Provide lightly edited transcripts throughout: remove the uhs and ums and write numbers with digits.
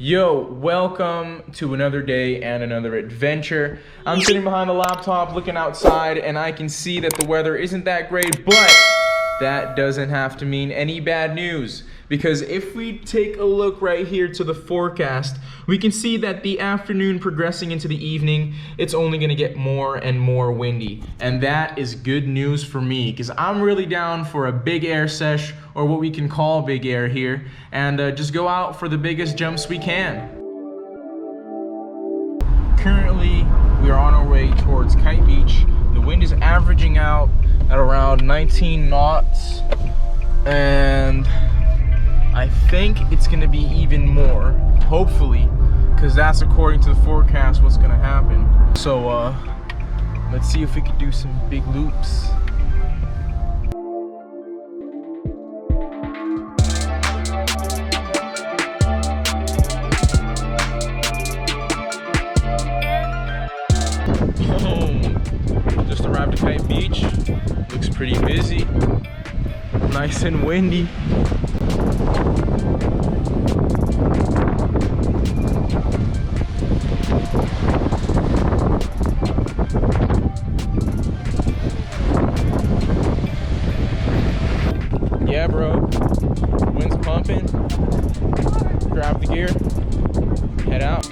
Yo, welcome to another day and another adventure. I'm sitting behind the laptop looking outside and I can see that the weather isn't that great, but that doesn't have to mean any bad news. Because if we take a look right here to the forecast, we can see that the afternoon progressing into the evening, it's only gonna get more and more windy. And that is good news for me, because I'm really down for a big air sesh, or what we can call big air here, and just go out for the biggest jumps we can. Currently, we are on our way towards Kite Beach. The wind is averaging out at around 19 knots, and I think it's gonna be even more, hopefully, because that's according to the forecast what's gonna happen. So let's see if we can do some big loops. Just arrived at Kite Beach. Looks pretty busy. Nice and windy. Yeah, bro. Wind's pumping. Grab the gear. Head out.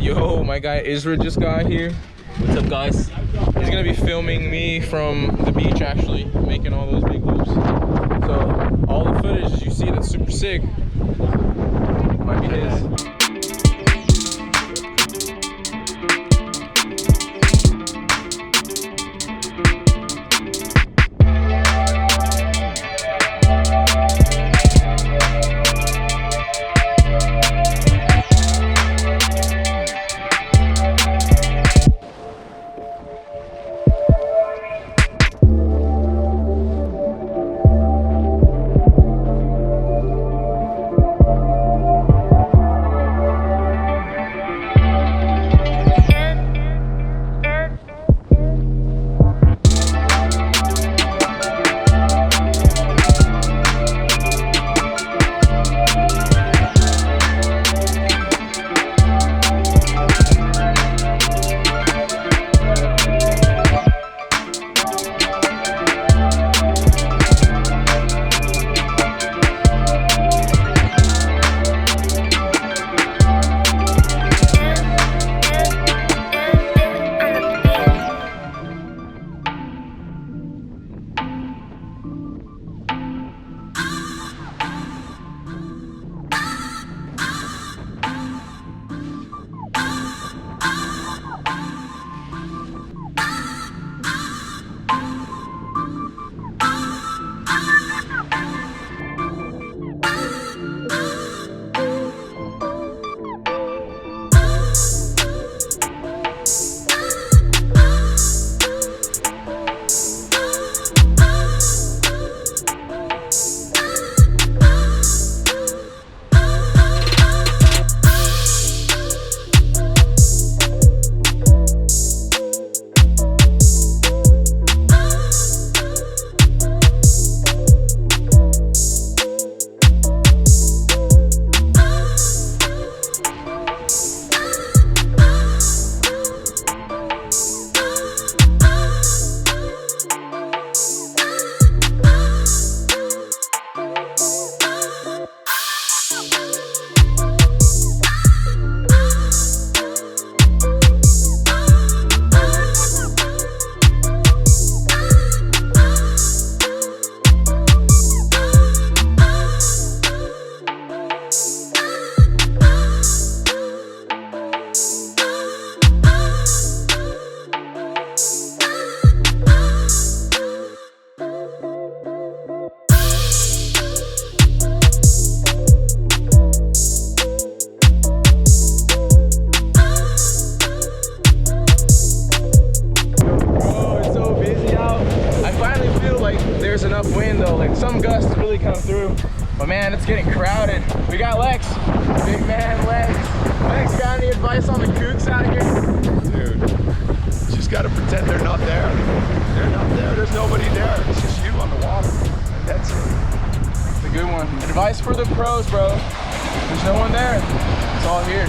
Yo, my guy Isra just got here. What's up, guys? He's gonna be filming me from the beach, actually, making all those big loops. So all the footage you see that's super sick might be his. advice on the kooks out here? Dude, you just gotta pretend they're not there. They're not there, there's nobody there. It's just you on the water. That's it. It's a good one. Advice for the pros, bro. There's no one there. It's all here.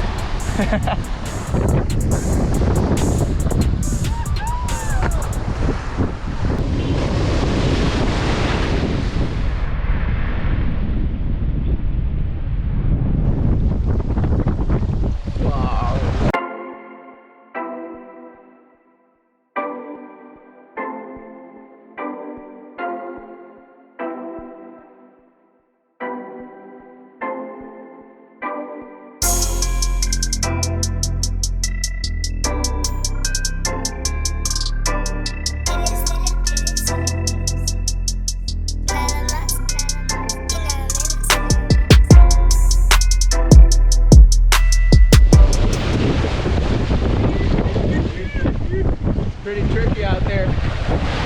Pretty tricky out there.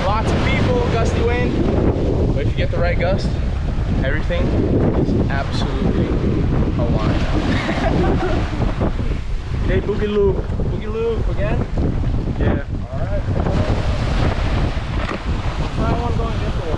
Lots of people, gusty wind. But if you get the right gust, everything is absolutely aligned. Hey, boogie loop. Boogie loop again? Yeah. Alright. Try one going this way.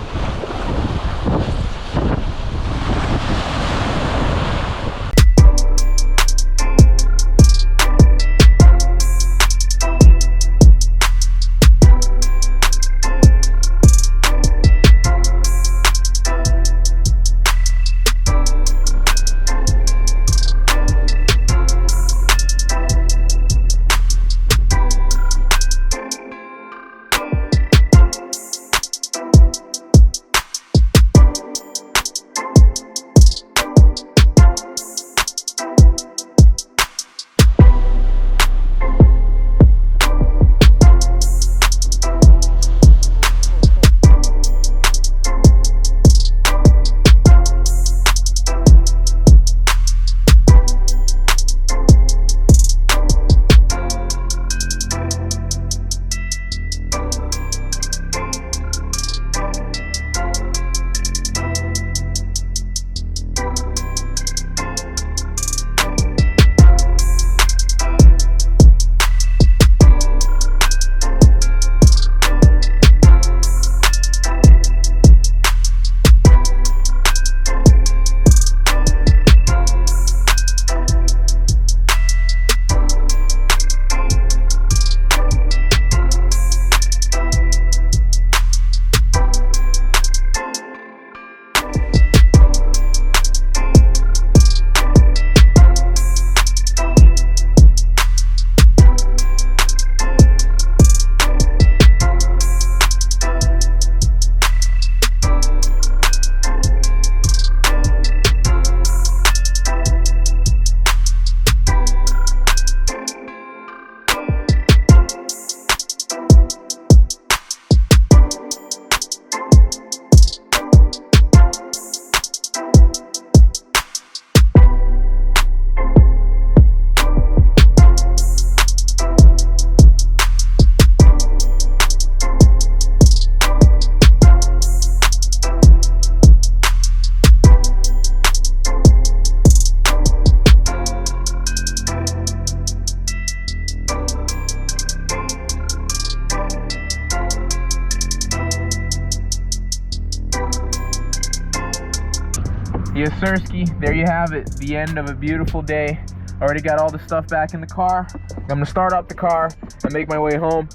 Yes, sirski, there you have it, the end of a beautiful day. Already got all the stuff back in the car. I'm gonna start up the car and make my way home.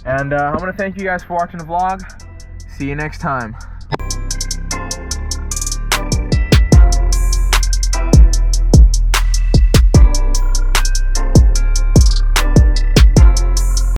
And I'm gonna thank you guys for watching the vlog. See you next time.